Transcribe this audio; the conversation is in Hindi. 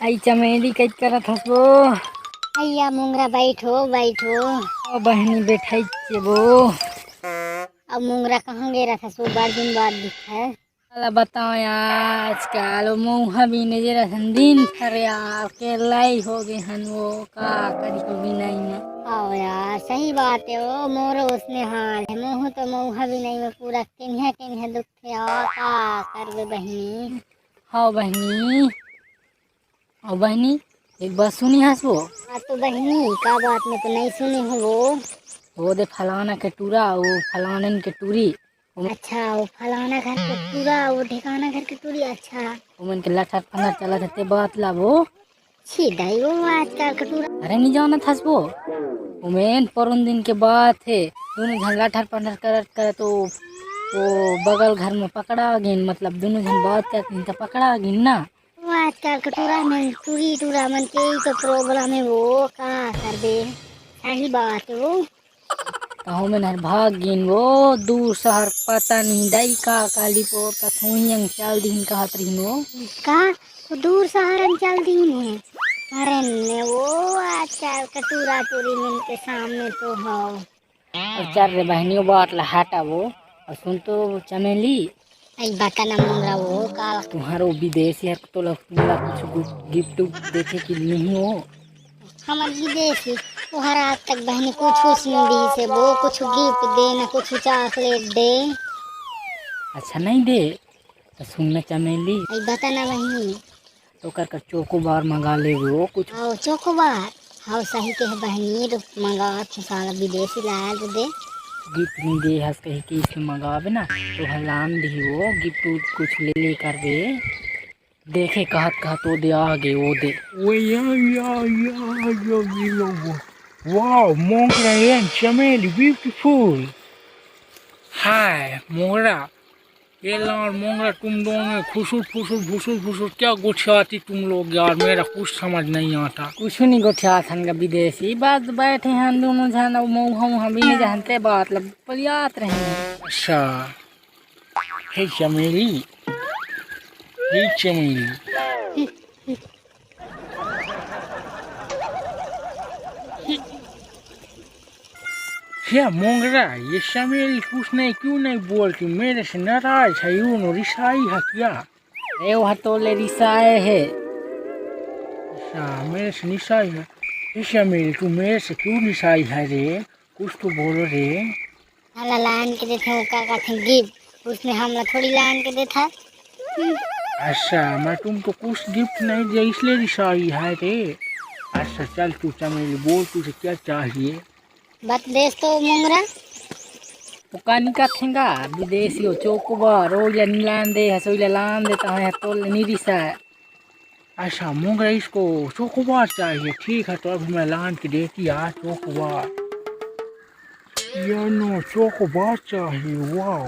आई चमेली कई करत हसबो। अय्या मुंगरा बैठो बैठो। ओ बहनी बैठाई छे बो। अब मुंगरा कहाँ गया था? सो बार दिन बाद दिखा है। अला बताओ यार, आजकल मुँह भी नहीं जरा दिन थर यार के लाई हो गए हन वो का करी को भी नहीं ना। आओ यार सही बात है। वो मोरो उसने हाल है। मुँह तो मुँह भी नहीं में पूरा किन्हा दुख थे। और का करबे बहनी। हाँ बहनी, ओ बहनी एक बात सुनी हसबो। हाँ तो बहनी का बात में तो नहीं सुनी हूँ वो दे फलाना के टूरा वो फलानन के टूरी। अच्छा वो फलाना घर के पूरा वो ठिकाना घर के पूरी। अच्छा उमन के लठर पन्ना चला थे बात ला वो। छी दाई वो आजकल का पूरा। अरे नहीं जाना था वो उमेन पर उन दिन के बाद थे दोनों जन लठर पन्ना करत करत वो बगल घर में पकड़ा गिन। मतलब दोनों जन बात करती तो पकड़ा गिन ना। वो आजकल का टूरा में टूरी टूरा मन के ही तो प्रॉब्लम है। वो का कर दे सही बात है वो। कहूँ में नहर भाग गिन वो दूर शहर पता नहीं दाई का काली पोर का थोड़ी चाल दिन कहत रही वो। का वो दूर सहारन चल दी है। अरे ने वो आजकल का टूरा टूरी मन के सामने तो हो। अब चल रे बहनियों बात ला हटा वो। और सुन तो चमेली, आई बता ना मुंगरा वो का तुम्हारो विदेश यार तो तुमला कुछ गिफ्ट देखे कि नहीं हो। हमार विदेशी तोहर आज तक बहनी कुछ नहीं दी से। वो कुछ गिफ्ट दे ना कुछ चॉकलेट दे। अच्छा नहीं दे तो सुनना चमेली, आई बता ना बहनी। तो कर चोको बार मंगा ले वो कुछ आओ चोकोबार। हाँ सही के है बहनी। तो मंगा साला विदेशी लाया तो दे। गिफ्ट नहीं दे हस कही कि इसे मंगावे ना तो हलान दी वो गिफ्ट कुछ ले ले कर दे। देखे कहत कहत वो दे आ गए वो दे। Well, yeah. Wow, Mongra and Chameli, beautiful. Hi, Mongra. ये यार मोंगरा तुम दोनों में खुशुर फुसुर भुसुर भुसुर क्या गुछाती तुम लोग यार। मेरा कुछ समझ नहीं आता। कुछ नहीं गोठिया थन का विदेशी बात बैठे हैं दोनों जन हम भी नहीं जानते बात लब पलियात रहे हैं। अच्छा हे चमेली, हे चमेली, क्या मोंगरा ये चमेली कुछ नहीं क्यों नहीं बोलती? मेरे से नाराज है यूं रिसाई है क्या? ए वो हटोले रिसाए है। अच्छा मेरे से निसाई है। ये चमेली तू मेरे से क्यों निसाई है रे? कुछ तो बोलो रे। साला लान के देते हो का थे गिफ्ट। उसने हमला थोड़ी लान के देता। अच्छा मैं तुमको कुछ गिफ्ट नहीं दिया इसलिए रिसाई है रे। अच्छा चल तू चमेली बोल तुझे क्या चाहिए? बत देश तो मुंगरा। पुकानी का थेंगा विदेशी हो चोकोबार ओ या नीलान दे हसोइला लान देता है हटोले नहीं रिसाए। अच्छा मोंगरा इसको चोकोबार चाहिए। ठीक है तो अभी मैं लान के देती आ चोकोबार। ये नो चोकोबार चाहिए। वाह